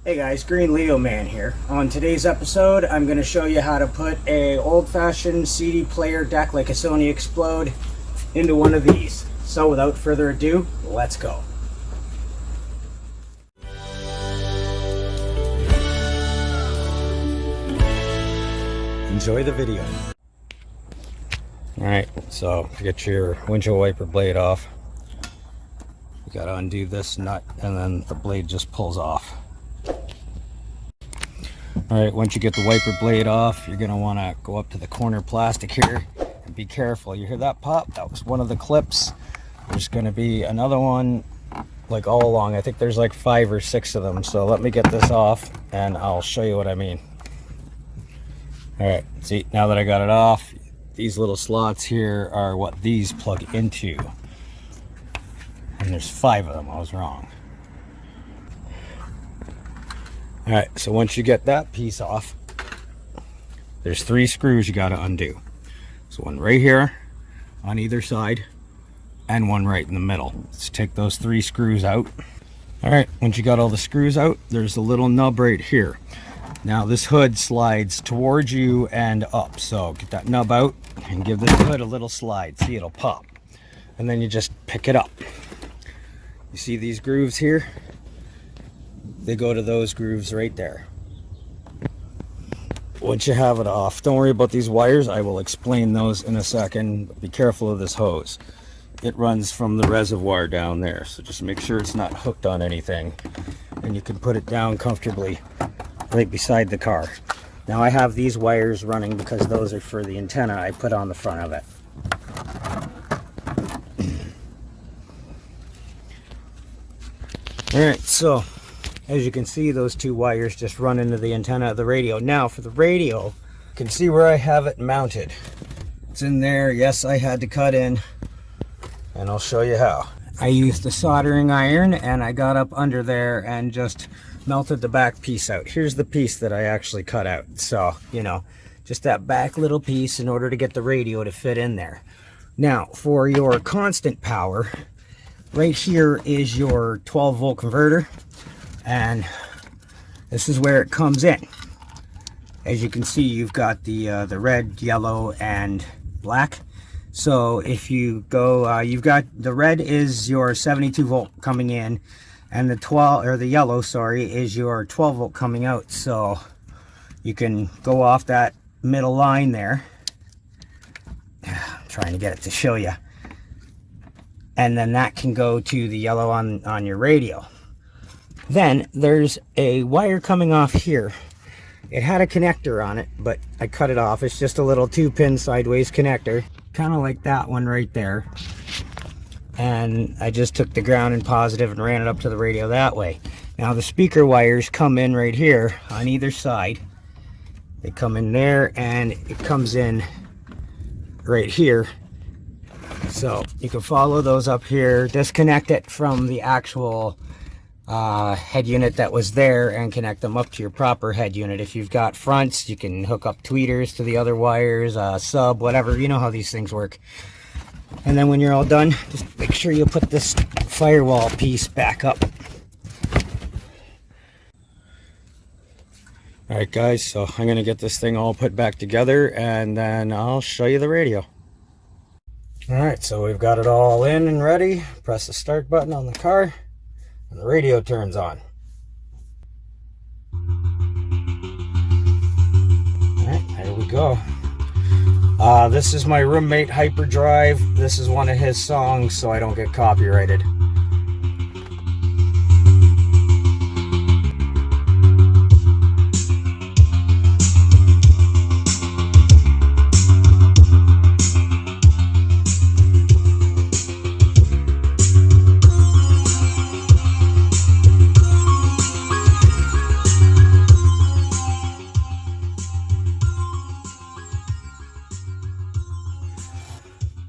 Hey guys, GreenLeoMan here. On today's episode, I'm going to show you how to put a old-fashioned CD player deck like a Sony Xplode into one of these. So without further ado, let's go. Enjoy the video. Alright, so get your windshield wiper blade off. You got to undo this nut and then the blade just pulls off. Alright, once you get the wiper blade off, you're going to want to go up to the corner plastic here and be careful. You hear that pop? That was one of the clips. There's going to be another one like all along. I think there's like 5 or 6 of them. So let me get this off and I'll show you what I mean. Alright, see, now that I got it off, these little slots here are what these plug into. And there's 5 of them, I was wrong. Alright, so once you get that piece off, there's 3 screws you got to undo. So one right here on either side and one right in the middle. Let's take those 3 screws out. Alright, once you got all the screws out, there's a little nub right here. Now this hood slides towards you and up. So get that nub out and give this hood a little slide. See, it'll pop. And then you just pick it up. You see these grooves here? They go to those grooves right there. Once you have it off, don't worry about these wires. I will explain those in a second. Be careful of this hose. It runs from the reservoir down there, so just make sure it's not hooked on anything. And you can put it down comfortably right beside the car. Now I have these wires running because those are for the antenna I put on the front of it. Alright, so as you can see, those 2 wires just run into the antenna of the radio. Now for the radio, you can see where I have it mounted. It's in there. Yes, I had to cut in, and I'll show you how. I used the soldering iron and I got up under there and just melted the back piece out. Here's the piece that I actually cut out. So, you know, just that back little piece in order to get the radio to fit in there. Now, for your constant power, right here is your 12 volt converter. And this is where it comes in. As you can see, you've got the red, yellow, and black. So if you go, you've got the red is your 72 volt coming in, and the yellow, sorry, is your 12 volt coming out. So you can go off that middle line there. I'm trying to get it to show you. And then that can go to the yellow on your radio. Then there's a wire coming off here. It had a connector on it, but I cut it off. It's just a little 2-pin sideways connector, kind of like that one right there. And I just took the ground and positive and ran it up to the radio that way. Now the speaker wires come in right here on either side. They come in there and it comes in right here. So you can follow those up here, disconnect it from the actual head unit that was there and connect them up to your proper head unit. If you've got fronts, you can hook up tweeters to the other wires, sub, whatever. You know how these things work. And then when you're all done, just make sure you put this firewall piece back up. Alright guys, so I'm going to get this thing all put back together and then I'll show you the radio. Alright, so we've got it all in and ready. Press the start button on the car and the radio turns on. Alright, there we go. This is my roommate Hyperdrive. This is one of his songs, so I don't get copyrighted.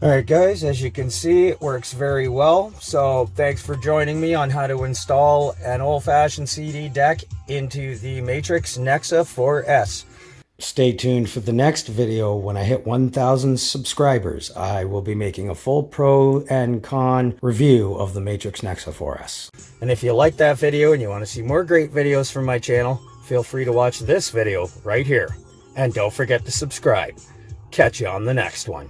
Alright guys, as you can see, it works very well. So thanks for joining me on how to install an old-fashioned CD deck into the Matrix Nexa 4S. Stay tuned for the next video. When I hit 1,000 subscribers, I will be making a full pro and con review of the Matrix Nexa 4S. And if you like that video and you want to see more great videos from my channel, feel free to watch this video right here. And don't forget to subscribe. Catch you on the next one.